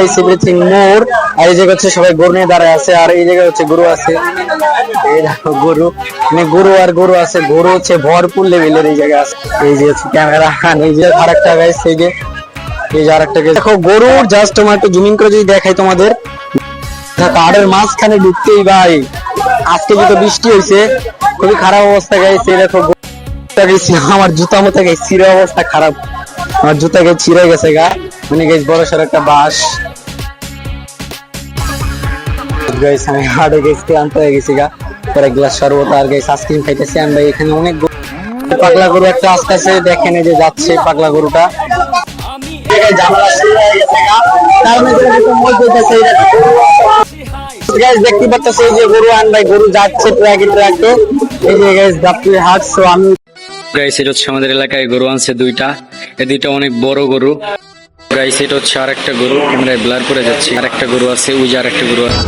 Everything মোর। আর এই জায়গা হচ্ছে সবাই গরু নিয়ে দাঁড়ায় আছে, আর এই জায়গায় হচ্ছে গরু আছে, এই দেখো গরু, মানে গরু আর গরু আছে, গরু হচ্ছে ভরপুর লেভেলের এই জায়গায় আছে। এই যে হচ্ছে ক্যামেরা, এই যে আরেকটা গাইস, এই যে আরেকটা গাইস দেখো গরু। জাস্ট তোমার একটু জুমিং করে যদি দেখাই তোমাদের, পাহাড়ের মাঝখানে ঢুকতেই ভাই আজকে যেহেতু বৃষ্টি হয়েছে, খুবই খারাপ অবস্থা গাইছে। দেখো আমার জুতা মতো গাইছে, ছিঁড়ে অবস্থা খারাপ, আমার জুতা গায়ে ছিঁড়ে গেছে গা, মানে গাইছে বড় সড় একটা বাস গাইছে। আমি হাটে গেছি, আনতে হয়ে গেছি গা, পরে এক গ্লাস শরবত আর গাইছে আইসক্রিম খাইতেছি। আমি ভাই এখানে অনেক পাগলা গরু একটা আসতেছে, দেখেন এই যে যাচ্ছে পাগলা গরুটা, ঝামেলা শুরু হয়ে গেছে গা, তার মধ্যে দেখতে পাচ্ছি এই যে গরু আন ভাই, গরু যাচ্ছে ট্রাকে ট্রাকে, এই যে গাইস গাবতলী হাট। সো আমি গাইস এটা হচ্ছে আমাদের এলাকায় গরু আনছে দুইটা, এই দুইটা অনেক বড় গরু গাইস। এটা হচ্ছে আরেকটা গরু, ক্যামেরায় ব্লার করে যাচ্ছে, আরেকটা গরু আছে, ওই যে আরেকটা গরু আছে।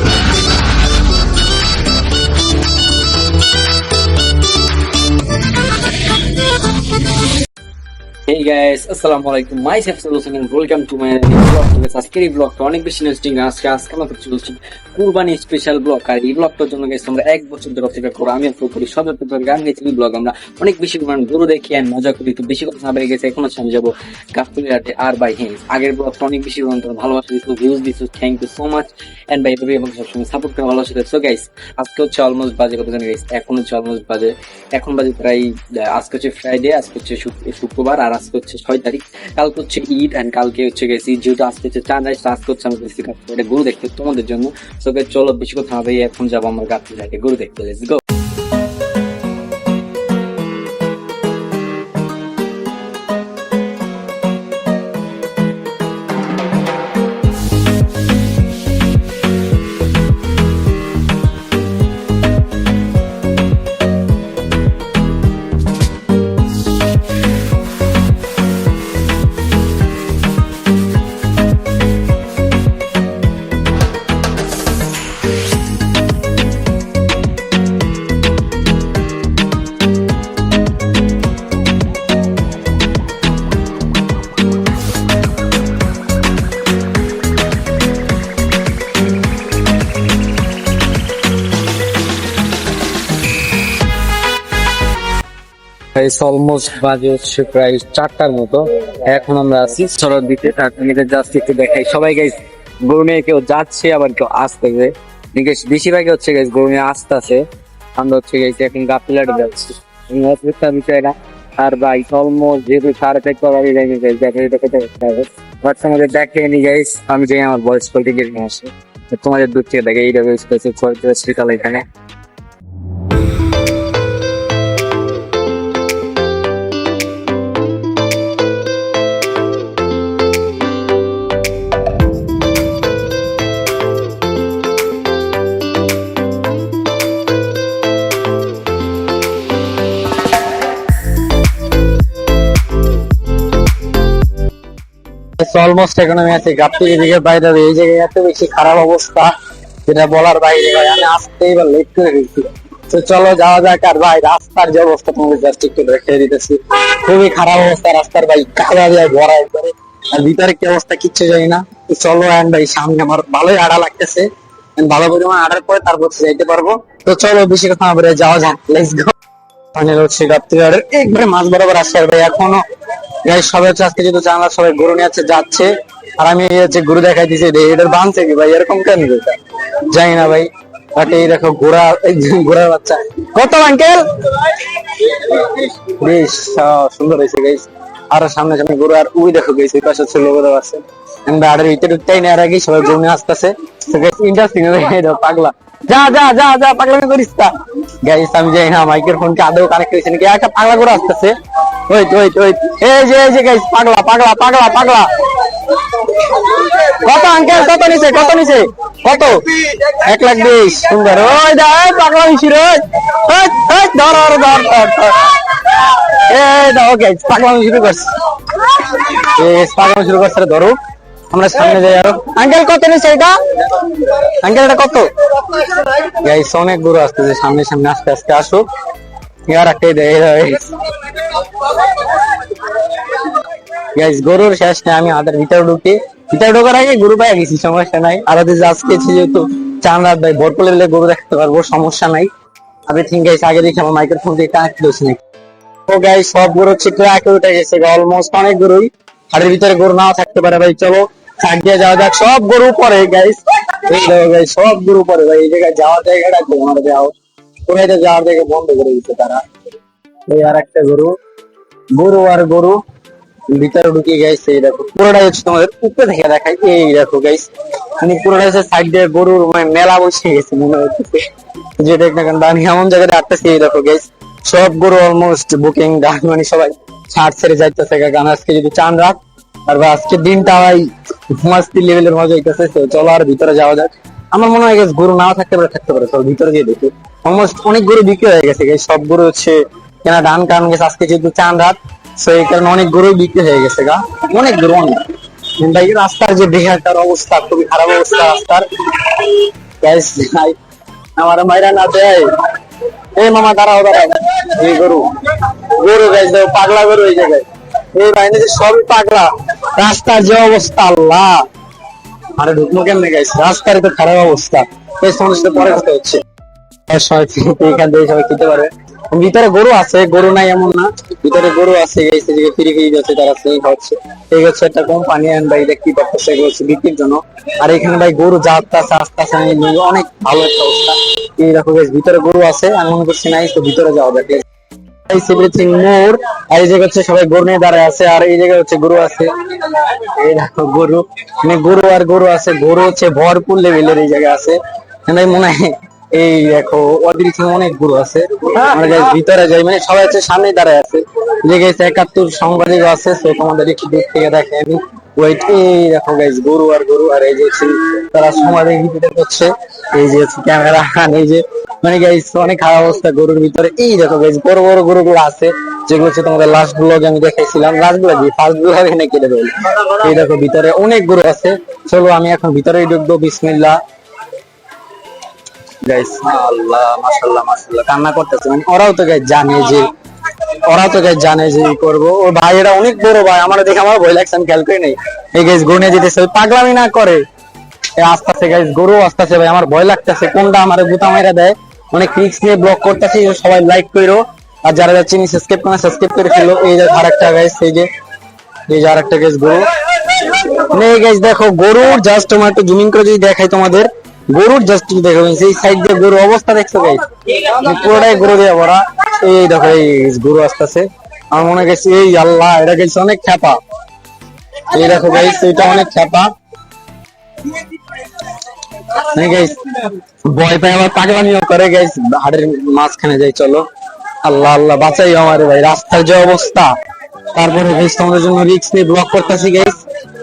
Hey guys, আসসালামু আলাইকুম, myself Solution and welcome to my new vlog. আজকের এই ব্লগটা অনেক বেশি ইন্টারেস্টিং। আজকে আমরা চলছি কুরবানি স্পেশাল ব্লগ, আর এই ব্লগটার জন্য গাইস আমরা এক বছর ধরে অপেক্ষা করে আমি আপলোড করি সদর গান গেছি ব্লগ। আমরা অনেক বেশি পরিমাণ গরু দেখি আর মজা করি, তো বেশি কথা না বেড়ে গেছে, এখন হচ্ছে আমি যাবো গাবতলী হাটে। আর ভাই হ্যাঁ, আগের ব্লগটা অনেক বেশি পরিমাণ ভালোবাসা দিচ্ছ, ভিউজ দিচ্ছ, thank you so much. And ভাই এভাবে এবং সবসময় সাপোর্ট করে ভালোবাসা দিচ্ছ। সো গাইস আজকে হচ্ছে অলমোস্ট বাজে কত জানি গাইস, এখন হচ্ছে অলমোস্ট বাজে, এখন বাজে প্রায়, আজকে হচ্ছে ফ্রাইডে, আজকে হচ্ছে শুক্রবার, আর আজকে হচ্ছে 6 তারিখ, কালকে হচ্ছে ঈদ, এন্ড কালকে হচ্ছে গেছি যেহেতু আজকে হচ্ছে চাঁদ রাইস, আজকে হচ্ছে আমি গেছি এটা গরু দেখতে তোমাদের জন্য। সো গাইস চলো বেশি কথা হবে, এখন যাবো আমরা গাবতলী হাটে গরু দেখতে, লেটস গো। অলমোস্ট বাজে হচ্ছে প্রায় 4টার মতো, এখন আমরা আছি সড়ক দিকে, তার জাস্ট একটু দেখাই। সবাই গাইস গরু নিয়ে কেউ যাচ্ছে, আবার কেউ আসতেছে, বেশিরভাগই হচ্ছে গাইস গরু নিয়ে আসতেছে। আমরা হচ্ছে গাইস এখন গাবতলী হাটে যাচ্ছি, বিষয়টা। আর ভাই অলমোস্ট যেহেতু 4:30 বাজে যাইনি গাইস, বাট আমাদের দেখেনি গাইস, আমি যাই আমার বয়স কোয়ালিটি নিয়ে আসি, তোমাদের দূর থেকে দেখে এইটা শ্রীতলা এখানে। অলমোস্ট এখন আমি আছি গাবতলী দিকে বাইরে, এই জায়গায় এত বেশি খারাপ অবস্থা যেটা বলার বাইরে ভাই, আমি আসতেই বা লেট করে গেছি। তো চলো যাওয়া যাক। আর ভাই রাস্তার যে অবস্থা তোমাকে জাস্ট একটু দেখিয়ে দিতেছি, খুবই খারাপ অবস্থা রাস্তার ভাই, কাদা দিয়ে ভরা একবারে, আর ভিতরে কি অবস্থা কিচ্ছু জানি না। তো চলো এন্ড ভাই সামনে আমার ভালোই আড়া লাগতেছে, ভালো পরিমাণ আড়ার পরে তারপর যাইতে পারবো। তো চলো বেশি কথা না বলে যাওয়া যাক, লেটস গো। মানে হচ্ছে গাবতলী হাটের একবারে মাঝ বরাবর আসছে, আর ভাই এখনো সবাই হচ্ছে আজকে যেহেতু জানলা সবাই গরু নিয়ে যাচ্ছে, আর আমি হচ্ছে গরু দেখাই দিচ্ছি, এটার বাঁধছে কি ভাই এরকম কেন জানি না ভাই। বাট এই দেখো ঘোড়া, ঘোড়ার বাচ্চা কত আঙ্কেল, বেশ সুন্দর হয়েছে গাইস। আর সামনে সামনে গরু, আর ওই দেখো গাইস ওই পাশে হচ্ছে লোগো দেওয়া আছে। আড়ের ভিতরে ঢুকতেই নেওয়ার আগে সবাই গরু নিয়ে আসতেছে, ইন্টারেস্টিং পাগলা, যা যা যা যা পাগলামি করিস তা গাইস। আমি যাই না মাইকের ফোন কে আদৌ কানেক্ট করেছে নাকি, একটা পাগলা করে আসতেছে, ওয়েট ওয়েট ওয়েট, এই যে গাইস পাগলা পাগলা পাগলা পাগলা। কত আঙ্কেল, কত নিচে, কত নিচে, কত? 1,20,000। সুন্দর, ওই দা পাগলা মিশি রে, ধর ধর ধর ধর, এই দাও গাইস পাগলামি শুরু করছে, পাগলামি শুরু করছে, ধরো আমরা সামনে যাই। আরো আঙ্কেল কত নিচে এটা, আঙ্কেল এটা কত? গাইস অনেক গরু আসতেছে, সামনে সামনে আস্তে আস্তে আসুক, ইয়ার একটা গাইস গরুর শেষ নেই। আমি হাতের ভিতরে ঢুকি, ভিতরে ঢোকার আগে গরু পাই গেছি, সমস্যা নাই। আর ওদের আজকে যেহেতু চান রাত ভাই ভরপুর লেভেলে গরু দেখতে পারবো, সমস্যা নাই। আমি থিঙ্ক গাইস আগে দেখি আমার মাইক্রোফোন দিয়ে কানেক্ট হয়েছে নাকি। তো গাইস সব গরু হচ্ছে ট্রাকে উঠে গেছে অলমোস্ট, অনেক গরুই। হাড়ের ভিতরে গরু নাও থাকতে পারে ভাই, চলো সাইড দিয়ে যাওয়া যাক। সব গরু পরে গাইস, এই দেখো গাইস সব গরু পরে ভাই। এই জায়গায় যাওয়ার জায়গাটা কি আমার যাও, কোথায় যাওয়ার জায়গা বন্ধ করে দিচ্ছে তারা। এই আর একটা গরু, গরু আর গরু ভিতরে ঢুকে গেছে। এই দেখো পুরোটাই হচ্ছে তোমাদের উপরে থেকে দেখাই। এই দেখো গাইস মানে পুরোটা হচ্ছে সাইড দিয়ে গরুর মানে মেলা বসে গেছে মনে হচ্ছে, যেটা একটা আমি এমন জায়গায় আটতেছি। এই দেখো গাইস সব গরু অলমোস্ট বুকিং ডান, মানে সবাই ছাড় ছেড়ে যাইতেছে। কারণ আজকে যদি চান রাত আর বা আজকে দিনটা ভাই মাস্তি লেভেলের মজা হইতেছে। তো চলো আর ভিতরে যাওয়া যাক। আমার মনে হয় গেছে গরু নাও থাকতে পারে চলো ভিতরে গিয়ে দেখি। অলমোস্ট অনেক গরু বিক্রি হয়ে গেছে গাইস, সব গরু হচ্ছে কেনা ডান। কারণ গেছে আজকে যেহেতু চান রাত, তো এই কারণে অনেক গরু বিক্রি হয়ে গেছে গা, অনেক গরু অনেক। ভাই রাস্তার যে বেহাটার অবস্থা, খুবই খারাপ অবস্থা রাস্তার গাইস। আমার মাইরা না দেয়। এই মামা দাঁড়াও দাঁড়াও, এই গরু গরু গাইস দেখো পাগলা গরু এই জায়গায়। এই বাইরে যে সবই পাগলা, রাস্তার যে অবস্থা আল্লাহ। আরে ঢুকলো কেমনে গাইস, রাস্তার তো খারাপ অবস্থা। এই সমস্যা পরে কথা হচ্ছে, এখান থেকে সবাই খেতে পারবে। ভিতরে গরু আছে, গরু নাই এমন না, ভিতরে গরু আছে গাইস। যে ফ্রি ফ্রি যাচ্ছে তারা সেই হচ্ছে। এই হচ্ছে একটা কোম্পানি এন্ড ভাই দেখতে পাচ্ছেন এগুলো হচ্ছে বিক্রির জন্য। আর এখানে ভাই গরু যাচ্ছে আস্তে আস্তে, অনেক ভালো একটা অবস্থা। এই দেখো গাইস ভিতরে গরু আছে, আমি মনে করছি নাই তো ভিতরে যাওয়া যাক। এভরিথিং মোর। আর এই জায়গা হচ্ছে সবাই গরু নিয়ে দাঁড়ায় আছে, আর এই জায়গায় হচ্ছে গরু আছে। এই দেখো গরু, মানে গরু আর গরু আছে, গরু হচ্ছে ভরপুর লেভেলের এই জায়গায় আছে। মানে মনে হয় এই দেখো অতিরিক্ত অনেক গরু আছে। আমরা গাইস ভিতরে যাই, মানে সবাই হচ্ছে সামনে দাঁড়ায় আছে। যে গাইস 71 সাংবাদিক আছে, তো তোমাদের একটু দূর থেকে দেখে আমি। ওয়েট, এই দেখো গাইস গরু আর গরু। আর এই যে তারা সাংবাদিক ভিডিও করছে, এই যে ক্যামেরা, এই যে মানে গাইস অনেক খারাপ অবস্থা গরুর ভিতরে। এই দেখো গাইস বড় বড় গরুগুলো আছে, যেগুলো হচ্ছে তোমাদের লাস্ট ব্লগে আমি দেখাইছিলাম। লাস্ট ব্লগে ফার্স্ট ব্লগে না কেটে দেবো। এই দেখো ভিতরে অনেক গরু আছে। চলো আমি এখন ভিতরে ঢুকবো, বিসমিল্লাহ গাইস। আল্লাহ মাশাআল্লাহ মাশাআল্লাহ, কান্না করতেছে। মানে ওরাও তো গাইস জানে যে, ওরাও তো গাইস জানে যে করবো। ও ভাই এটা অনেক বড় ভাই, আমার দেখে আমার ভয় লাগছে, আমি খেয়াল করি নাই। এই গাইস গরু যেতেছে, পাগলামি না করে। আস্তে আস্তে গাইস গরু আস্তে আস্তে ভাই, আমার ভয় লাগতেছে কোনটা আমার গুতা মাইরা দেয়। অনেক রিস্ক নিয়ে ব্লগ করতেছি, সবাই লাইক করো। আর যারা যাচ্ছেন সাবস্ক্রাইব করে সাবস্ক্রাইব করে ফেলো। এই যে আরেকটা গাইস, এই যে আরেকটা গাইস গরু নেই গাইস। দেখো গরুর জাস্ট তোমার একটু জুমিং করে যদি দেখাই তোমাদের, গরুর জাস্ট দেখো এই সাইড দিয়ে গরু অবস্থা দেখছো গাইস, পুরোটাই গরু দিয়ে ভরা। এই দেখো এই গরু আসতেছে, আমার মনে গেছে এই আল্লাহ এটা গেছে অনেক খ্যাপা। এই দেখো গাইস এটা অনেক খ্যাপা। ভয় পাই আবার পাগলামিও করে গাইস, হাড়ের মাঝখানে যাই। চলো আল্লাহ আল্লাহ বাঁচাই আমার ভাই, রাস্তার যে অবস্থা। তারপরে গাইস তোমাদের জন্য রিস্ক নিয়ে ব্লক করতেছি গাইস।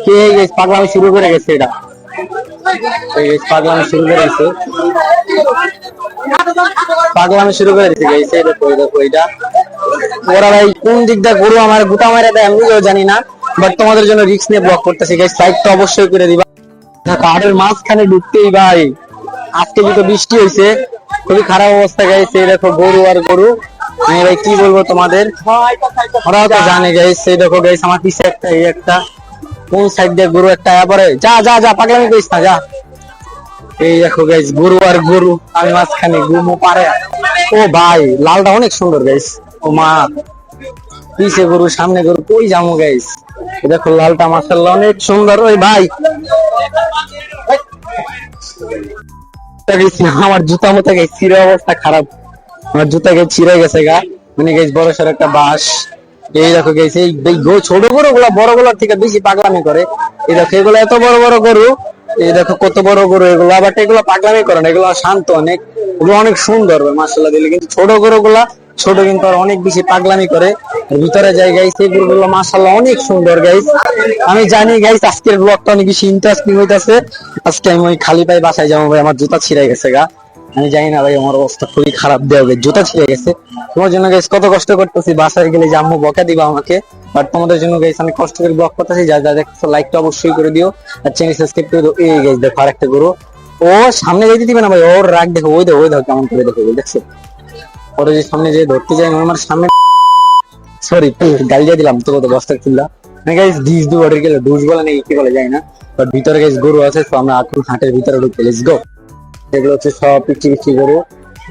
কে গাইস পাগলামি শুরু করে গেছে, এটা এই গাইস পাগলামি শুরু করে গেছে, পাগলামি শুরু করে দিছে গাইস। এই দেখো এই দেখো এটা ওরা ভাই কোন দিক দিয়ে গরু আমার গুতা মারা দেয় আমি জানি না, বাট তোমাদের জন্য রিস্ক নিয়ে ব্লক করতেছি গাইস। লাইক তো অবশ্যই করে দিবা। পাহাড়ের মাঝখানে ঢুকতেই ভাই আজকে যেহেতু বৃষ্টি হয়েছে, খুবই খারাপ অবস্থা গাইছে। এই দেখো গরু আর গরু, আমি ভাই কি বলবো তোমাদের, ওরাও তো জানে গাইস। এই দেখো গাইস আমার পিছে একটা, এই একটা কোন সাইড দিয়ে গরু একটা পরে, যা যা যা পাগলামি করিস না যা। এই দেখো গাইস গরু আর গরু, আমি মাঝখানে ঘুমো পারে। ও ভাই লালটা অনেক সুন্দর গাইস, ও মা পিছে গরু সামনে গরু, কই যাবো গাইস। দেখো লালটা মাশাআল্লাহ অনেক সুন্দর। ওই ভাই আমার জুতা মতো গাইস ছিঁড়ে অবস্থা খারাপ, আমার জুতা গাইস ছিঁড়ে গেছে গা, মানে গাইস বড় সড় একটা বাস। এই দেখো গাইস এই ছোট গরু গুলা বড় গুলার থেকে বেশি পাগলামি করে। এই দেখো এগুলো এত বড় বড় গরু, এই দেখো কত বড় গরু এগুলো, বাট এগুলো পাগলামি করে না, এগুলো শান্ত অনেক, এগুলো অনেক সুন্দর মাশাআল্লাহ দিলে। কিন্তু ছোট গরু গুলা ছোট কিন্তু আর অনেক বেশি পাগলামি করে। ভিতরে যাই গাইস, এই গরুগুলো মাশাআল্লাহ অনেক সুন্দর গাইস। আমি জানি গাইস আজকের ব্লগটা অনেক বেশি ইন্টারেস্টিং হইতাছে। আজকে আমি ওই খালি পায়ে বাসায় যাবো ভাই, আমার জুতা ছিঁড়ে গেছে গা। আমি জানি না ভাই, আমার অবস্থা খুবই খারাপ দেওয়া, জুতা ছিঁড়ে গেছে। তোমার জন্য গাইস কত কষ্ট করতেছি, বাসায় গেলে যে আম্মু বকা দিবা আমাকে, বাট তোমাদের জন্য গাইস আমি কষ্ট করে ব্লগ করতেছি। যা যা দেখছো লাইকটা অবশ্যই করে দিও, আর চ্যানেল সাবস্ক্রাইব করে দিও। এই গাইস দেখো আরেকটা গরু, ও সামনে যেতে দিবে না ভাই, ওর রাগ দেখো, ওই দেখো ওই দেখো কেমন করে দেখো, দেখছো ওরা যে সামনে যে ধরতে যায়, আমার সামনে সরি গালি দিয়ে দিলাম তো, কত কষ্ট ছিল। গাইস ডিস দু অর্ডার গেলে ডুস বলে নাকি কি বলে যায় না, বাট ভিতরে গাইস গরু আছে। তো আমরা এখন হাটের ভিতরে ঢুকে, লেটস গো। এগুলো হচ্ছে সব পিচ্ছি পিচ্ছি গরু,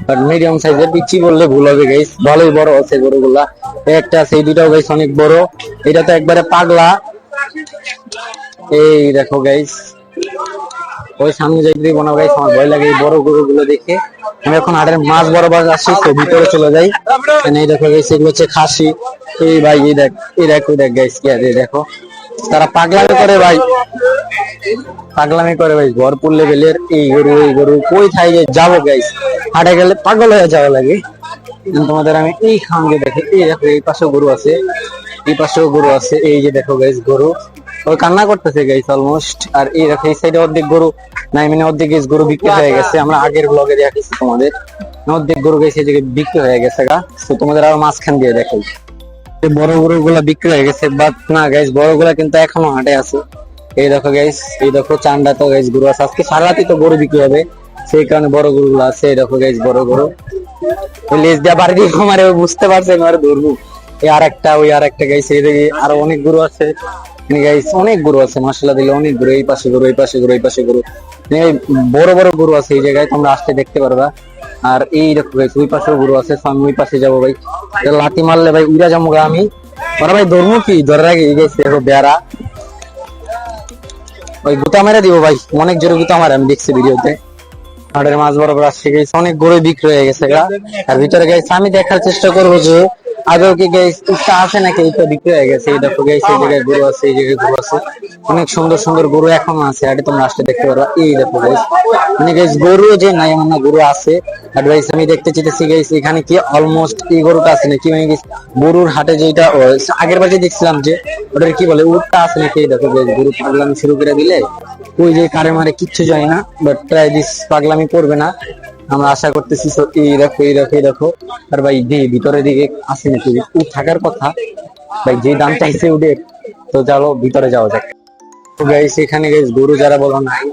বাট মিডিয়াম সাইজের। পিচ্ছি বললে ভুল হবে গাইস, ভালোই বড় আছে গরুগুলা। একটা আছে, এই দুটাও গাইস অনেক বড়। এটা তো একবারে পাগলা। এই দেখো গাইস, ওই সামনে যাইতে দিব না গাইস, আমার ভয় লাগে এই বড় গরুগুলো দেখে। আমি এখন হাটের মাছ বরাবর আসছি, তো ভিতরে চলে যাই। এই দেখো গাইস, এগুলো হচ্ছে খাসি। এই ভাই এই দেখ, এই দেখ, ওই দেখ গাইস, কি আছে দেখো। তারা পাগলামি করে ভাই, পাগলামি করে ভাই, ভরপুর লেভেলের। এই গরু কই থাই যে যাবো গাইস, হাটে গেলে পাগল হয়ে যাওয়া লাগে। তোমাদের আমি এই খাঙ্গে দেখে, এই দেখো এই পাশেও গরু আছে, এই পাশেও গরু আছে। এই যে দেখো গাইস গরু, ওই কান্না করতেছে গাইস অলমোস্ট। আর এই দেখো এই সাইডে অর্ধেক গরু নাই, মানে অর্ধেক গাইস গরু বিক্রি হয়ে গেছে। আমরা আগের ব্লগে দেখাইছি তোমাদের, অর্ধেক গরু গাইস এই জায়গায় বিক্রি হয়ে গেছে গা। তো তোমাদের আরো মাঝখান দিয়ে দেখাই, বড় গরু গুলা বিক্রি হয়ে গেছে, বাট না গাইস বড় গুলা কিন্তু এখনো হাটে আছে। এই দেখো গাইস, এই দেখো চান্ডা তো গাইস গরু আছে। আজকে সারা রাতি তো গরু বিক্রি হবে, সেই কারণে বড় গরু গুলো আছে। এই দেখো গাইস বড় গরু, ওই লেজ দিয়া বাড়ি দিয়ে মারে, বুঝতে পারছেন আর ধরবো। এই আর একটা, ওই আর একটা গাইস, এইদিকে আরো অনেক গরু আছে গাইস, অনেক গরু আছে মাশাআল্লাহ দিলে, অনেক গরু। এই পাশে গরু, এই পাশে গরু, এই পাশে গরু, এই বড় বড় গরু আছে এই জায়গায়, তোমরা আসতে দেখতে পারবা। আর এই দেখো গাইস ওই পাশেও গরু আছে। তো আমি ওই পাশে যাবো ভাই, লাঠি মারলে ভাই উড়া যাবো গা আমি। ওরা ভাই ধরবো কি, ধরার আগে গেছে দেখো বেড়া, ওই গুতা মেরে দিব ভাই, অনেক জোরে গুতা মারে, আমি দেখছি ভিডিওতে। হাটের মাছ বরাবর আসছে গেছে, অনেক গরু বিক্রি হয়ে গেছে গা। আর ভিতরে গেছে আমি দেখার চেষ্টা করবো যে আগেও কি গাইস ইচ্ছা আছে নাকি, এটা বিক্রি হয়ে গেছে। এই দেখো গাইস এই জায়গায় গরু আছে, এই জায়গায় গরু আছে, অনেক সুন্দর সুন্দর গরু এখনো আছে হাটে, তোমরা আসলে দেখতে পারবা। এই দেখো গাইস, মানে গাইস গরু যে নাই এমন না, গরু আছে। আর গাইস আমি দেখতে চাইতেছি গাইস এখানে কি অলমোস্ট এই গরুটা আছে নাকি, মানে গাইস গরুর হাটে যেটা আগের বার যে দেখছিলাম যে ওটার কি বলে উটটা আছে নাকি। এই দেখো গাইস গরু পাগলামি শুরু করে দিলে, ওই যে কারে মারে কিচ্ছু যায় না, বাট ট্রাই দিস পাগলামি করবে না, আমরা আশা করতেছি। এই দেখো, এই দেখো, এই দেখো। আর ভাই ভিতরের দিকে আসে নাকি উট থাকার কথা ভাই, যে দাম চাইছে উটের। তো চলো ভিতরে যাওয়া যাক। তো গাইস এখানে গাইস গরু যারা বলো নাই,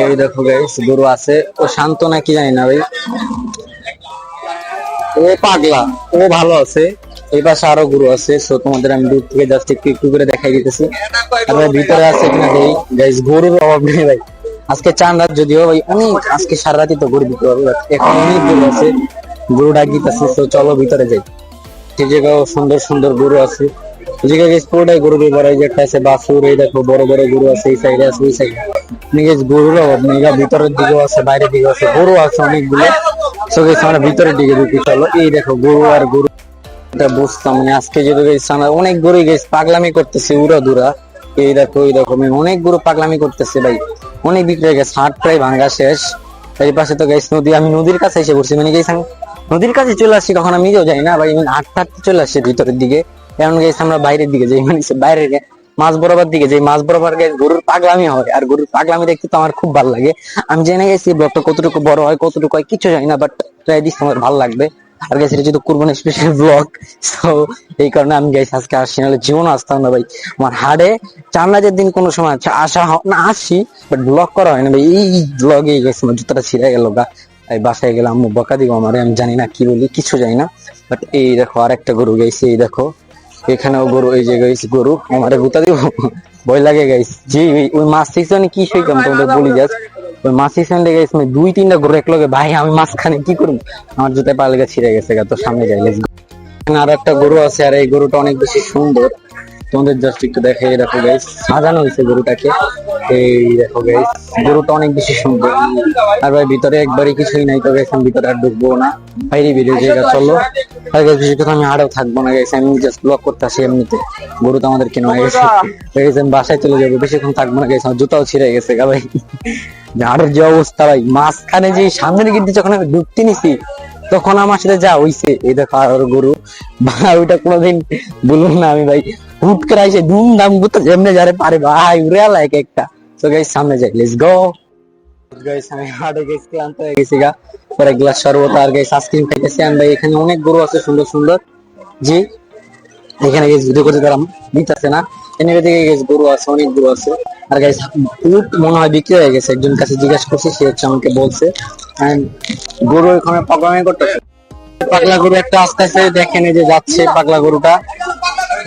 এই দেখো গাইস গরু আছে। ও শান্ত না কি জানি না ভাই, ও পাগলা, ও ভালো আছে। এই পাশে আরো গরু আছে, সো তোমাদের আমি দূর থেকে জাস্ট একটু একটু করে দেখাই দিতেছি। আর ভাই ভিতরে আছে কিনা দেই গাইস, গরুর অভাব নেই ভাই। আজকে চান রাত যদিও ভাই অনেক, আজকে সারা রাতি তো গরু বিক্রি হবে, এখন অনেক গরু আছে, গরু ডাক দিতেছে। তো চলো ভিতরে যাই। সেই জায়গায় সুন্দর সুন্দর গরু আছে, ওই জায়গায় গেছে পুরোটাই গরু দিয়ে ভরা। এই যে একটা আছে বাছুর, এই দেখো বড় বড় গরু আছে, এই সাইডে আছে, ওই সাইডে গরুর অভাব নেই। ভিতরের দিকেও আছে, বাইরের দিকেও আছে, গরু আছে অনেকগুলো। তো গেছে আমরা ভিতরের দিকে ঢুকি, চলো। এই দেখো গরু আর গরু, এটা বুঝতাম মানে আজকে যদি গেছে আমরা অনেক গরু গেছে পাগলামি করতেছে উড়া দুরা। এই দেখো, এই দেখো অনেক গরু পাগলামি করতেছে ভাই, অনেক বিক্রি হয়ে গেছে, হাট প্রায় ভাঙ্গা শেষ। এই পাশে তো গেছে নদী, আমি নদীর কাছে এসে পড়ছি, মানে গেছি নদীর কাছে চলে আসছি, কখন আমি নিজেও যাই না ভাই, হাঁটতে হাঁটতে চলে আসছে ভিতরের দিকে। এমন গেছে আমরা বাইরের দিকে যাই, মানে বাইরে মাছ বরাবর দিকে যাই, মাছ বরাবর গেছে গরুর পাগলামি হয়। আর গরুর পাগলামি দেখতে তো আমার খুব ভালো লাগে। আমি জেনে গেছি ব্লগটা কতটুকু বড় হয় কতটুকু হয় কিছু জানি না, বাট ট্রাই দিস আমার ভালো লাগবে। আর গেছে এটা যেহেতু কুরবানি স্পেশাল ব্লগ, তো এই কারণে আমি গেছি আজকে আসছি, নাহলে জীবন আসতাম না ভাই। আমার হাড়ে চান্নাজের দিন কোনো সময় আসা না, আসি বাট ব্লগ করা হয় না ভাই। এই ব্লগে গেছে আমার জুতাটা ছিঁড়ে গেল গা, এই বাসায় গেলে আম্মু বকা দিব আমারে, আমি জানি না কি বলি, কিছু জানি না। বাট এই দেখো আর একটা গরু গেছে, এই দেখো এখানেও গরু, এই যে গাইস গরু আমারে গুতা দিব, ভয় লাগে গাইস। জি ওই মাছ সিজনে কি সেই কাম তোমাদের বলি যাস, ওই মাছ সিজনে গাইস আমি 2-3টা গরু একলগে ভাই, আমি মাঝখানে কি করব, আমার জুতায় পা লেগে ছিঁড়ে গেছে গা। তো সামনে যাই, লেটস গো। আর একটা গরু আছে, আর এই গরুটা অনেক বেশি সুন্দর, তোমাদের জাস্ট একটু দেখে। দেখো গাইস সাজানো হয়েছে গরুটাকে, এই দেখো গাইস গরুটা অনেক বেশি সুন্দর। আর ভাই ভিতরে একবারই কিছুই নাই, তো গাইস আমি ভিতরে আর ঢুকবো না, বাইরে ভিডিও জায়গা চলো। আর গাইস বেশি কথা আমি আরও থাকবো না গাইস, আমি জাস্ট ব্লগ করতে আসি এমনিতে। গরু তো আমাদের কেনা হয়ে গেছে, আমি বাসায় চলে যাবো, বেশিক্ষণ থাকবো না গাইস, আমার জুতাও ছিঁড়ে গেছে গা ভাই। ঝাড়ের যে অবস্থা ভাই, মাঝখানে যে সামনের গিয়ে যখন আমি ঢুকতে নিছি তখন আমার সাথে যা হইছে। এই দেখো আর গরু ভাই, ওইটা কোনোদিন বলুন না আমি ভাই, হুট করে আইসে ধুমধাম করতে যেমনে যারে পারে ভাই, উড়ে আলা এক একটা। তো গাইস সামনে যাই, লেটস গো। গাইস আমি হাটে গেছি, ক্লান্ত হয়ে গেছি গা, পরে গ্লাস শরবত আর গাইস আইসক্রিম খাইতেছি। আর ভাই এখানে অনেক গরু আছে সুন্দর সুন্দর, জি এখানে গেছি ভিডিও করতে গেলাম নিতেছে না, এনে দিকে গেছি গরু আছে, অনেক গরু আছে। আর গাইস উট মনে হয় বিক্রি হয়ে গেছে, একজন কাছে জিজ্ঞাসা করছি, সে হচ্ছে আমাকে বলছে। গরু এখানে পাগলামি করতেছে, পাগলা গরু একটা আস্তে আস্তে দেখেন এই যে যাচ্ছে পাগলা গরুটা,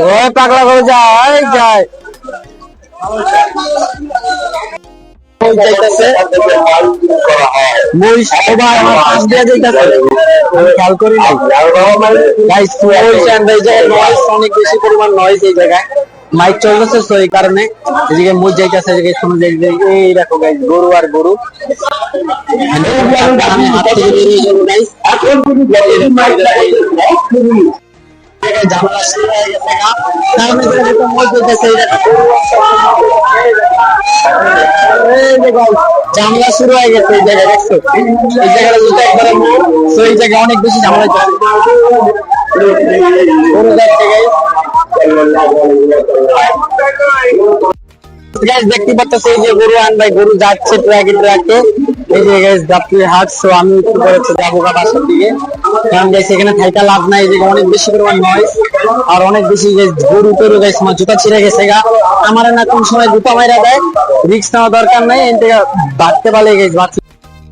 ওই পাগলা করে যায় যায় ওই যাইতাছে মহিষ সবাই আমার পাশ দিয়ে যাইতাছে আমি খেয়াল করি নাই গাইস মহিষ এন্ড এই জায়গায় নয়েজ অনেক বেশি পরিমাণ নয়েজ এই জায়গায় মাইক চলতেছে তো এই কারণে এদিকে মহিষ যাইতাছে এদিকে শুনে যাই এই দেখো গাইস গরু আর গরু আমি হাত থেকে বেরিয়ে যাবো গাইস এখন ঝামেলা শুরু হয়ে গেছে কারণ এখানে মহিষ যাইতাছে ঝামেলা শুরু হয়ে গেছে এই জায়গায় দেখছো এই জায়গাটা যেটা একবারে তো এই জায়গায় অনেক বেশি ঝামেলা চলছে গাইস দেখতে পাচ্ছেন এই যে গরু আন ভাই গরু যাচ্ছে ট্রাকে ট্রাকে এই যে গাইস যাত্রী হাঁটছো আমি একটু পরে যাবো বাসার দিকে কারণ গাইস এখানে থাইকা লাভ নাই যে অনেক বেশি পরিমাণ নয়েজ আর অনেক বেশি গরু টরু গাইস আমার জুতা ছিঁড়ে গেছে গা আমার না কোন সময় জুতা মাইরা দেয় রিস্ক নেওয়া দরকার নাই এর থেকে বাঁচতে পারলে গাইস বাঁচি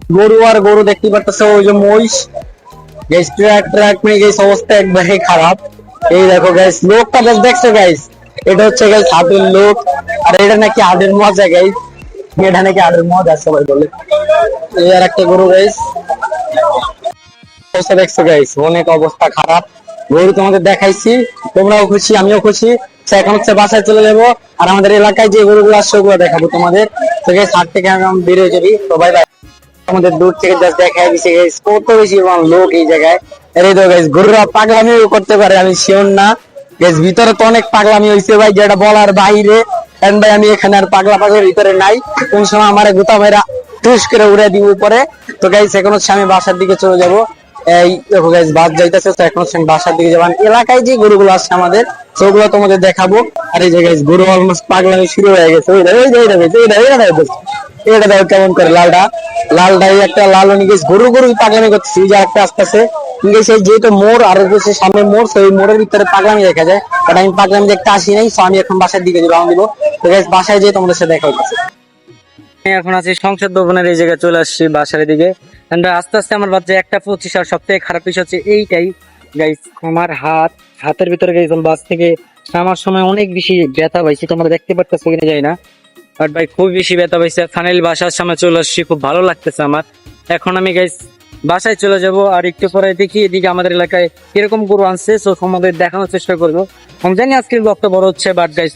গরু আর গরু দেখতে পাচ্ছেন ওই যে মহিষ গাইস ট্রাক ট্রাক নিয়ে গাইস অবস্থা একবারে খারাপ এই দেখো গাইস লোকটা জাস্ট দেখছো গাইস এটা হচ্ছে গাইস হাটের লোক আর এটা নাকি হাটের মজা গাইস এটা নাকি হাটের মজা সবাই বলে এই আর একটা গরু গাইস দেখছো গাইস অনেক অবস্থা খারাপ গরু তোমাদের দেখাইছি তোমরাও খুশি আমিও খুশি এখন হচ্ছে বাসায় চলে যাবো আর আমাদের এলাকায় যে গরুগুলো আসছে ওগুলো দেখাবো তোমাদের তো গাইস হাট থেকে আমি বেরিয়ে যাবি তো বাই বাই আমাদের দূর থেকে জাস্ট দেখাই দিছে গাইস কত বেশি লোক এই জায়গায় এই তো গাইস গরুরা পাগলামিও করতে পারে আমি শিওর না গাইস ভিতরে তো অনেক পাগলামি হইছে ভাই যেটা বলার বাইরে এন্ড ভাই আমি এখানে আর পাগলা পাগলের ভিতরে নাই কোন সময় আমারে গুতা মেরা টুস করে উড়ে দিব উপরে তো গাইস এখন হচ্ছে আমি বাসার দিকে চলে যাব এই দেখো গাইস বাস যাইতেছে তো এখন হচ্ছে আমি বাসার দিকে যাবো এলাকায় যে গরুগুলো আছে আমাদের সেগুলো তোমাদের দেখাবো আর এই যে গাইস গরু অলমোস্ট পাগলামি শুরু হয়ে গেছে ওই এটা দেখো কেমন করে লালটা একটা লাল গাইস গরু পাগলামি করতেছে যে একটা আসতেছে যেহেতু মোড় আর সামনে মোড় সেই মোড়ের ভিতরে পাগলামি দেখা যায় বাট আমি পাগলামি দেখতে আসি নাই তো আমি এখন বাসার দিকে রওনা দিব তো গাইস বাসায় যেয়ে তোমাদের সাথে দেখা হচ্ছে এখন আছি সংসদ ভবনের এই জায়গায় চলে আসছি বাসার দিকে আস্তে আস্তে আমার বাচ্চা 1:25 আর সব থেকে খারাপ বিষয় হচ্ছে এইটাই গাইস আমার হাতের ভিতরে গাইস বাস থেকে নামার সময় অনেক বেশি ব্যথা পাইছি তোমরা দেখতে পারতেছো কিনা জানি না বাট ভাই খুব বেশি ব্যথা পাইছে ফাইনালি বাসার সামনে চলে আসছি খুব ভালো লাগতেছে আমার এখন আমি গাইস বাসায় চলে যাব আর একটু পরে দেখি এদিকে আমাদের এলাকায় কিরকম গরু আনছে সো তোমাদের দেখানোর চেষ্টা করবো আমি জানি আজকের ব্লগটা বড় হচ্ছে বাট গাইস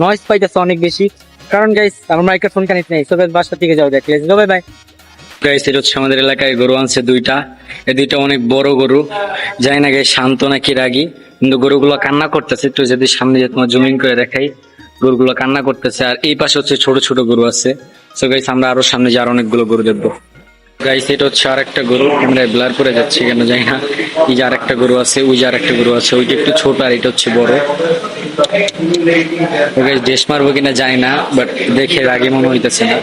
নয়েজ পাইতেছে অনেক বেশি কারণ গাইস আমার মাইক্রোফোন কানেক্ট নেই সো গাইস বাসা থেকে যাও দেখলে বাই বাই গাইস এটা হচ্ছে আমাদের এলাকায় গরু আনছে দুইটা এই দুইটা অনেক বড় গরু জানি না গাইস শান্ত নাকি রাগী কিন্তু গরুগুলো কান্না করতেছে একটু যদি সামনে যে তোমার জুমিং করে দেখাই গরুগুলো কান্না করতেছে আর এই পাশে হচ্ছে ছোট ছোট গরু আছে সো গাইস আমরা আরো সামনে যে আর অনেকগুলো গরু দেখবো গাইস এটা হচ্ছে আর একটা গরু ক্যামেরায় ব্লার করে যাচ্ছে কেন জানি না এই যে আর একটা গরু আছে ওই যে আর একটা গরু আছে ওইটা একটু ছোট আর এটা হচ্ছে বড় গাইস দেশ মারবো কিনা জানি না বাট দেখে রাগে মনে হইতেছে না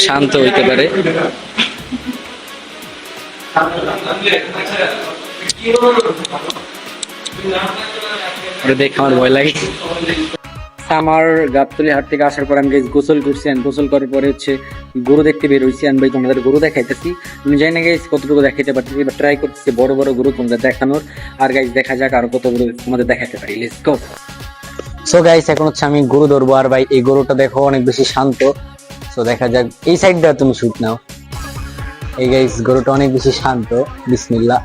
শান্ত হইতে পারে দেখে আমার ভয় লাগে আমার গাবতলী হাট থেকে আসার পর আমি গোসল করছি গোসল করার পরে হচ্ছে গরু দেখতে বের হয়েছি আমি ভাই তোমাদের গরু দেখাইতেছি আমি জানি না গাইস কতটুকু দেখাইতে পারতেছি বা ট্রাই করতেছি বড় বড় গরু তোমাদের দেখানোর আর গাইস দেখা যাক আর কত গরু তোমাদের দেখাতে পারি লেটস গো সো গাইস এখন হচ্ছে আমি গরু ধরবো আর ভাই এই গরুটা দেখো অনেক বেশি শান্ত সো দেখা যাক এই সাইডটা তুমি শুট নাও এই গাইস গরুটা অনেক বেশি শান্ত বিসমিল্লাহ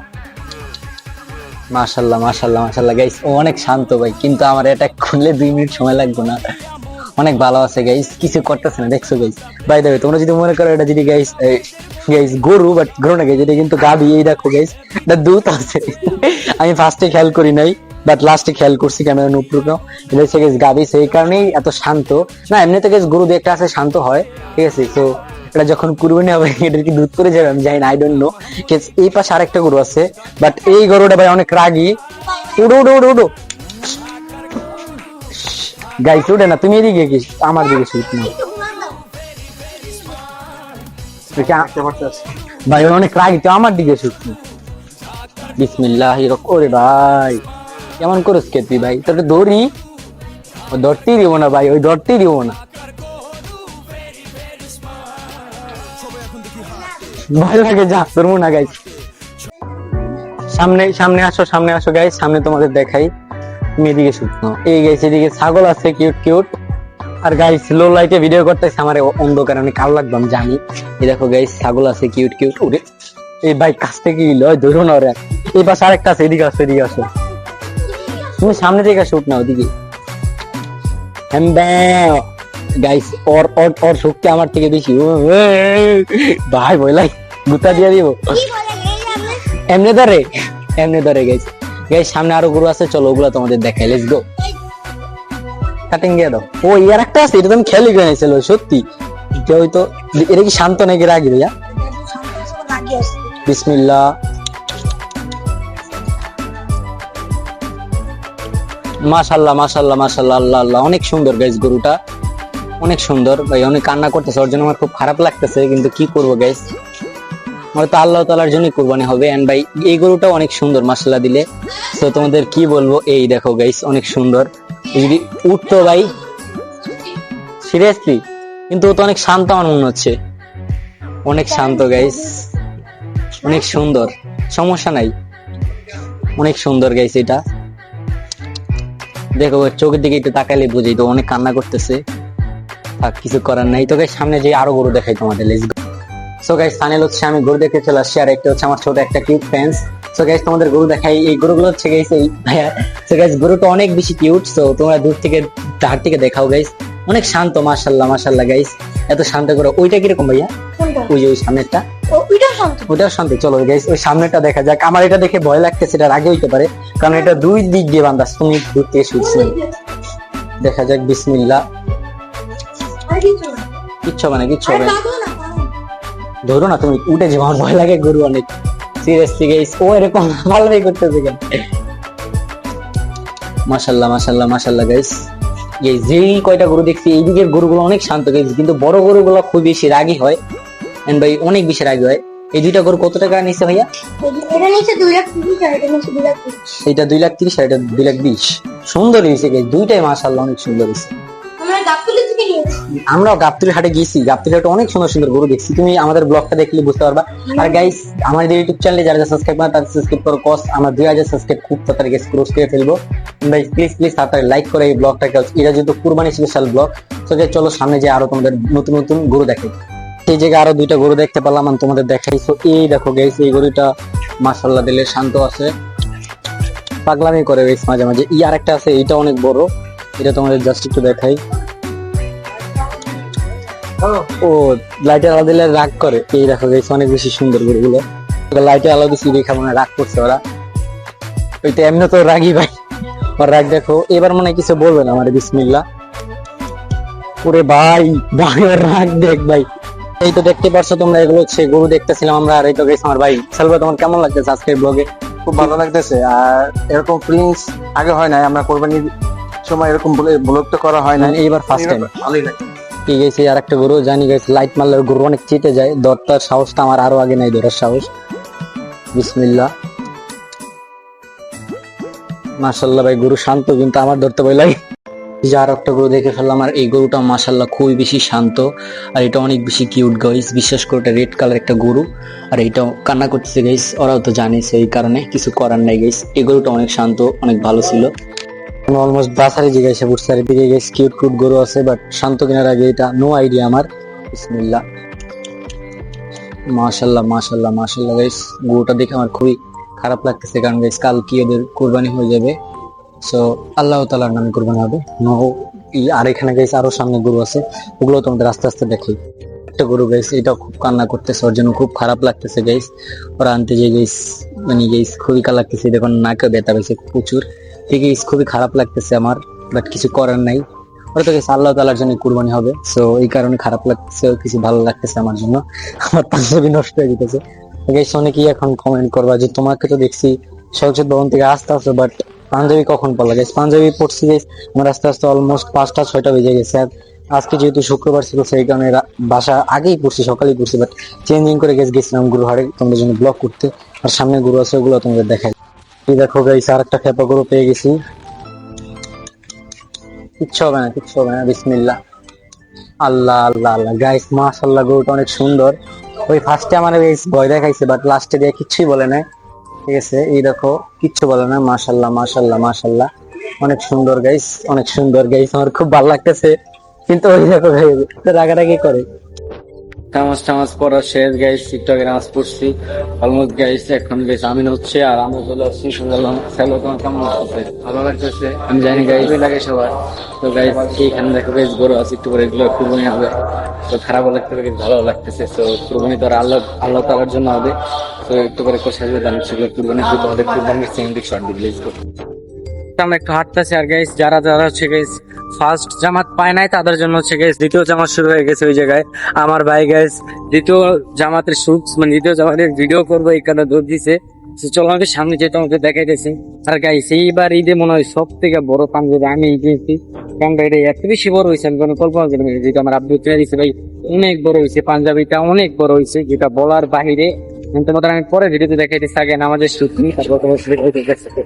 মাশাআল্লাহ মাশাআল্লাহ মাশাআল্লাহ গাইস ও অনেক শান্ত ভাই কিন্তু আমার এটা খুললে 2 মিনিট সময় লাগবে না অনেক ভালো আছে গাইস কিছু করতেছ না দেখছো গাইস বাই দ্য ওয়ে তোমরা যদি মনে করো এটা যদি গাইস গরু বাট গরু না গাইস এটা কিন্তু গাবি এই দেখো গাইস এটা দুধ আছে আমি ফার্স্টে খেয়াল করি নাই বাট লাস্টে খেয়াল করছি ক্যামেরার উপরে এটা হচ্ছে গাইস গাবি সেই কারণেই এত শান্ত না এমনিতে গাইস গরু দেখতে আছে শান্ত হয় ঠিক আছে তো এটা যখন কুরবানি হবে এটা কি দুধ করে যাবে আমি জানি না আই ডোন্ট নো এই পাশে আরেকটা গরু আছে বাট এই গরুটা ভাই অনেক রাগী উড়ো উড়ো উড়ো উড়ো গাইস উড়ে না তুমি এদিকে কি আমার দিকে শুট না ভাই অনেক রাগী তো আমার দিকে শুট না বিসমিল্লাহ ওরে ভাই কেমন করিস কে তুই ভাই তোর দৌড়ি ও দৌড়তেই দিব না ভাই ওই দৌড়তেই দিব না ভয় লাগে যা ধরবো না গাইস সামনে সামনে আসো গাইস সামনে তোমাদের দেখাই তুমি এদিকে শুট নাও। এই গাইস এদিকে ছাগল আছে কিউট কিউট। আর গাইস লো লাইটে ভিডিও করতেছে, আমার অন্ধকার আমি কাল লাগবে আমি জানি। এই দেখো গাইস ছাগল আছে কিউট কিউট। ওরে এই ভাই কাছ থেকে লয় ধরো না ওরে। এই পাশে আরেকটা আছে, এদিকে আসো এদিকে আসো। তুমি সামনে থেকে শুট নাও ওদিকে। গাইস ওর ওর ওর শক্তি আমার থেকে বেশি। ভাই বলাই গুতা দিয়ে দিব। এমনি ধরে এমনি ধরে গাইস। গাইস সামনে আরো গরু আছে, চলো ওগুলা তোমাদের দেখাই, লেটস গো। কাটিং দিয়ে দাও। ও ইয়ার একটা আছে, এটা তো আমি খেয়ালই করে নিয়েছিল সত্যি। এটা হয়তো এটা কি শান্ত নাকি রাগি ভাইয়া? বিসমিল্লাহ। মাশাআল্লাহ মাশাআল্লাহ মাশাআল্লাহ, আল্লাহ আল্লাহ, অনেক সুন্দর গাইস গরুটা, অনেক সুন্দর ভাই। অনেক কান্না করতেছে, ওর জন্য আমার খুব খারাপ লাগতেছে, কিন্তু কি করবো গাইস, আমার তো আল্লাহ তাআলার জন্যই কুরবানি হবে। এন্ড ভাই এই গরুটা অনেক সুন্দর মাশাআল্লাহ দিলে। তো তোমাদের কি বলবো, এই দেখো গাইস অনেক সুন্দর। যদি উঠতো ভাই সিরিয়াসলি, কিন্তু ও তো অনেক শান্ত আমার মনে হচ্ছে, অনেক শান্ত গাইস, অনেক সুন্দর, সমস্যা নাই, অনেক সুন্দর গাইস। এটা দেখো ওর চোখের দিকে একটু তাকালে বুঝি তো অনেক কান্না করতেছে। আর কিছু করার নাই। তো গাইস সামনে যে আরো গরু দেখাই তোমাদের, let's go. So guys final হচ্ছে আমি গরু দেখতে চলে আসছি, আর একটা হচ্ছে আমার ছোট একটা কিউট ফ্রেন্ডস। সো গাইস তোমাদের গরু দেখাই, এই গরুগুলো হচ্ছে গাইস এই ভাইয়া। সো গাইস গরুটা অনেক বেশি কিউট, সো তোমরা দূর থেকে ধার থেকে দেখাও গাইস, অনেক শান্ত মাশাআল্লাহ মাশাআল্লাহ গাইস। এত শান্ত করে ওইটা কিরকম ভাইয়া? ওই যে ওই সামনেরটা, ওইটাও শান্ত। চলো গাইস ওই সামনেটা দেখা যাক। আমার এটা দেখে ভয় লাগতেছে, এটা আগে হইতে পারে, কারণ এটা দুই দিক দিয়ে বাঁধা, তুমি দূর থেকে শুনছো। দেখা যাক, বিসমিল্লাহ। কিচ্ছু হবে না, কিচ্ছু হবে না, ধরো না তুমি, উঠে যাও, আমার ভয় লাগে গরু অনেক, সিরিয়াসলি গাইস। ও এরকম ভালোই করতেছে কেন? মাশাআল্লাহ মাশাআল্লাহ মাশাআল্লাহ গাইস। এই যেই কয়টা গরু দেখছি এই দিকের গরুগুলো অনেক শান্ত গাইস, কিন্তু বড় গরুগুলো খুব বেশি রাগী হয়, এন্ড ভাই অনেক বেশি রাগী হয়। এই দুইটা গরু কত টাকা নিছে ভাইয়া? এটা নিচে 2,30,000 আর এটা নিচে 2,20,000। এটা 2,30,000 আর এটা 2,20,000। সুন্দর হয়েছে গাইস, দুইটাই মাশাআল্লাহ অনেক সুন্দর হয়েছে। আমরা গাবতলী থেকে নিয়েছি। আমরাও গাবতলী হাটে গেছি, গাবতলী হাটে অনেক সুন্দর সুন্দর গরু দেখছি, তুমি আমাদের ব্লগটা দেখলে বুঝতে পারবা। আর গাইস আমাদের ইউটিউব চ্যানেলে যারা সাবস্ক্রাইব করে তারা সাবস্ক্রাইব করো, কস আমরা 2,000 সাবস্ক্রাইব খুব তাড়াতাড়ি গেস ক্রস করে ফেলবো। ভাই প্লিজ প্লিজ তাড়াতাড়ি লাইক করে এই ব্লগটাকে, এটা যেহেতু কুরবানি স্পেশাল ব্লগ। তো চলো সামনে যে আরো তোমাদের নতুন নতুন গরু দেখাই। এই জায়গায় আরো দুইটা গরু দেখতে পেলাম, আমি তোমাদের দেখাই। তো এই দেখো গাইস এই গরুটা মাশাআল্লাহ দিলে শান্ত আছে, পাগলামি করে গাইস মাঝে মাঝে। ই আরেকটা আছে, এটা অনেক বড়, এটা তোমাদের জাস্ট একটু দেখাই। ও লাইটের আলো দিলে রাগ করে, এই দেখো গাইস অনেক বেশি সুন্দর গরুগুলো। লাইটে আলো দিচ্ছি দেখা মনে রাগ করছে ওরা, ওইটা এমনি তো রাগি ভাই, ওর রাগ দেখো। এবার মনে হয় কিছু বলবে না আমার, বিসমিল্লাহ। ওরে ভাই ভাই ওর রাগ দেখ ভাই। এই তো দেখতে পারছো তোমরা, এগুলো হচ্ছে গরু দেখতেছিলাম আমরা। আর এই তো গাইস আমার ভাই সালবা, তোমার কেমন লাগতেছে আজকের ব্লগে? খুব ভালো লাগতেছে। আর এরকম ফিলিংস আগে হয় নাই, আমরা কোরবানির সময় এরকম ব্লগ তো করা হয় না, এইবার ফার্স্ট টাইম। ভালোই লাগে। ঠিক আছে, আর একটা গরু জানি গাইস, লাইট মারলে গরু অনেক চেটে যায়, দরটার সাহসটা আমার আরো আগে নাই, ধরার সাহস। বিসমিল্লাহ। মাশাআল্লাহ ভাই গরু শান্ত, কিন্তু আমার ধরতে ভয় লাগে। যে আর একটা গরু দেখে ফেললাম, আর এই গরুটা মাশাআল্লাহ খুবই বেশি শান্ত, আর এটা অনেক বেশি কিউট গাইস। বিশেষ করে এটা রেড কালার একটা গরু, আর এইটাও কান্না করতেছে গাইস, ওরাও তো জানে, সেই কারণে কিছু করার নাই গাইস। এই গরুটা অনেক শান্ত, অনেক ভালো ছিল। অলমোস্ট বাসারে জিজ্ঞাসা করছে, আর এদিকে গাইস কিউট কিউট গরু আছে, বাট শান্ত কেনার আগে এটা নো আইডিয়া আমার। বিসমিল্লাহ। মাশাআল্লাহ মাশাআল্লাহ মাশাআল্লাহ গাইস, গরুটা দেখে আমার খুবই খারাপ লাগতেছে, কারণ গাইস কাল কি ওদের কুরবানি হয়ে যাবে। সো আল্লাহ তাআলার নামে কুরবানি হবে। আর এখানে গাইস আরো সামনে গরু আছে, ওগুলো তোমাদের আস্তে আস্তে দেখি। একটা গরু গাইস, এটা খুব কান্না করতেছে, ওর জন্য খুব খারাপ লাগতেছে গাইস। ওরা আনতে যে গাইস মানে গাইস খুবই কান্না লাগতেছে, দেখুন নাকে ব্যথা পেয়েছে প্রচুর, ঠিক গাইস খুবই খারাপ লাগতেছে আমার, বাট কিছু করার নাই। ওরা তো গাইস আল্লাহ তাআলার জন্য কুরবানি হবে, সো এই কারণে খারাপ লাগতেছে, কিছু ভালো লাগতেছে আমার জন্য। আমার পাঞ্জাবি নষ্ট হয়ে যেতেছে গাইস। অনেকেই এখন কমেন্ট করবা যে তোমাকে তো দেখছি সংসদ ভবন থেকে আসতে আসতে, বাট পাঞ্জাবি কখন পড়লা গাইস? পাঞ্জাবি পড়ছি গাইস আমার আস্তে আস্তে অলমোস্ট 5টা 6টা বেজে গেছে। আর আজকে যেহেতু শুক্রবার ছিল, সেই কারণে বাসা আগেই পড়ছি, সকালেই পড়ছি, বাট চেঞ্জিং করে গেছিলাম গুরু হাড়ে তোমাদের জন্য ব্লগ করতে। আর সামনে গরু আছে, ওগুলো তোমাদের দেখাই। এই দেখো গাইস আর একটা খেপা গরু পেয়ে গেছি, কিচ্ছু হবে না কিচ্ছু হবে না, বিসমিল্লাহ। আল্লাহ আল্লাহ আল্লাহ গাইস মাশাআল্লাহ গরুটা অনেক সুন্দর। ওই ফার্স্টে আমার গাইস ভয় দেখাইছে, বাট লাস্টে দিয়ে কিচ্ছুই বলে না, ঠিক আছে। এই দেখো কিচ্ছু বলে না, মাশাআল্লাহ মাশাআল্লাহ মাশাআল্লাহ। অনেক সুন্দর গাইস, অনেক সুন্দর গাইস, আমার খুব ভালো লাগতেছে। কিন্তু ওই দেখো রাগারাগি করে। নামাজ টামাজ পড়া শেষ গাইস, টিকটকে নামাজ পড়ছি অলমোস্ট গাইস। এখন বেশ আমিন হচ্ছে আর আমরা চলে আসছি সুন্দরবন। হ্যালো, তোমার কেমন লাগতেছে? ভালো লাগতেছে, আমি জানি গাইস লাগে সবার। তো গাইস এইখানে দেখো গাইস গরু আছে, একটু করে এগুলো কুরবানি হবে। তো খারাপও লাগতেছে কিন্তু ভালো লাগতেছে। তো কুরবানি তো আর আল্লাহ আল্লাহ তাআলার জন্য হবে। তো একটু করে কোশাস দান সেগুলো কুরবানি দিতে হবে। কুরবানির সেন্ডিক শর্ট রিলিজ করতে আমরা একটু হাঁটতেছি। আর গাইস যারা যারা হচ্ছে গাইস ফার্স্ট জামাত পায় নাই তাদের জন্য হচ্ছে গাইস দ্বিতীয় জামাত শুরু হয়ে গেছে ওই জায়গায়। আমার ভাই গাইস দ্বিতীয় জামাতের শুট মানে দ্বিতীয় জামাতের ভিডিও করবো এই কারণে দৌড় দিছে। তো চলো আমাকে সামনে যেতে আমাকে দেখাইতেছি। আর গাইস এইবার ঈদে মনে হয় সব থেকে বড় পাঞ্জাবি আমি কিনছি, কারণ এটা এত বেশি বড় হয়েছে আমি কোনো কল্পনা করি না। যেটা আমার আব্বু কিনে দিচ্ছে ভাই অনেক বড় হয়েছে, পাঞ্জাবিটা অনেক বড় হয়েছে, যেটা বলার বাহিরে। তোমাদের আমি পরে ভিডিওতে দেখাইতেছি, আগে নামাজের শুট নিই তারপর তোমার সাথে দেখতে।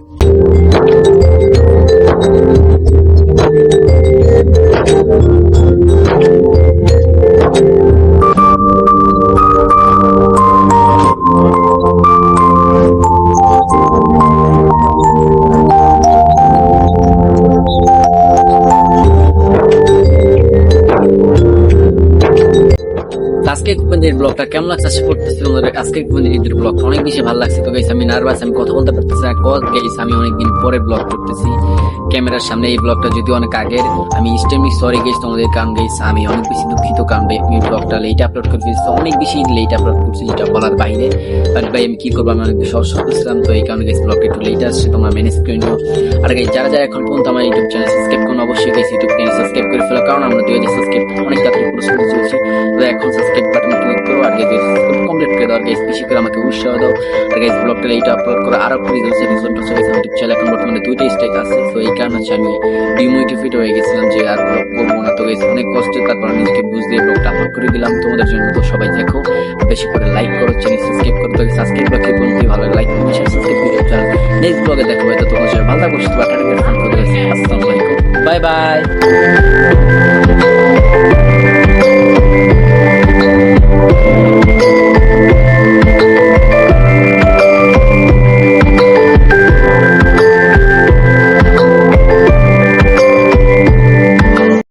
আজকে কুপেন্দ্রের ব্লগটা কেমন লাগছে আশা করতেছি তোমাদের। আজকে কুপেন্দ্রের ব্লগটা অনেক বেশি ভালো লাগছে। তো গাইস আমি নার্ভাস, আমি কথা বলতে পারতেছি না। গাইস আমি অনেকদিন পরে ব্লগ করতেছি ক্যামেরার সামনে। এই ব্লগটা যদি অনেক আগের, আমি এক্সট্রিমলি সরি গাইস তোমাদের, কারণ গাইস আমি অনেক বেশি দুঃখিত, কারণ আমি ব্লগটা লেট আপলোড করে ফেলছি, অনেক বেশি লেট আপলোড করছি যেটা বলার বাইরে। বাট ভাই আমি কি করবো, আমি অনেক বেশি অসুস্থ ছিলাম, তো এই কারণে গাইস ব্লগটা একটু লেট আসছে, তোমরা ম্যানেজ করে নিও। আর গাইস যারা যারা এখন পর্যন্ত আমার ইউটিউব চ্যানেল সাবস্ক্রাইব করুন, অবশ্যই গাইস ইউটিউব চ্যানেল সাবস্ক্রাইব করে ফেলো, কারণ আমরা 2000 সাবস্ক্রাইব অনেক তাড়াতাড়ি পুরো শুরু চলছি। তো এখন সাবস্ক্রাইব বাটন ক্লিক করো আর গাইস কমপ্লিট করে দাও। গাইস বেশি করে আমাকে উৎসাহ দাও। আর গাইস ব্লগটা এইটা আপলোড করে আরো রিজলস ইউটিউব চ্যানেল এখন বর্তমানে 2টা স্টেজ আছে। তো এই কারণে হচ্ছে আমি ডিমোটিভেট হয়ে গেছিলাম যে আর ব্লগ করবো না। তো গাইস অনেক কষ্টে তারপর নিজেকে বুঝতে ব্লগটা আপলোড করে দিলাম তোমাদের জন্য। তো সবাই দেখো, বেশি করে লাইক করো, চ্যানেল সাবস্ক্রাইব করো। তো সাবস্ক্রাইব করতে কোনটি ভালো লাইক করো, সাবস্ক্রাইব করে দাও। নেক্সট ব্লগে দেখো, হয়তো তোমাদের সাথে ভালো থাকো, সুস্থ থাকো। আসসালামু আলাইকুম, বাই বাই।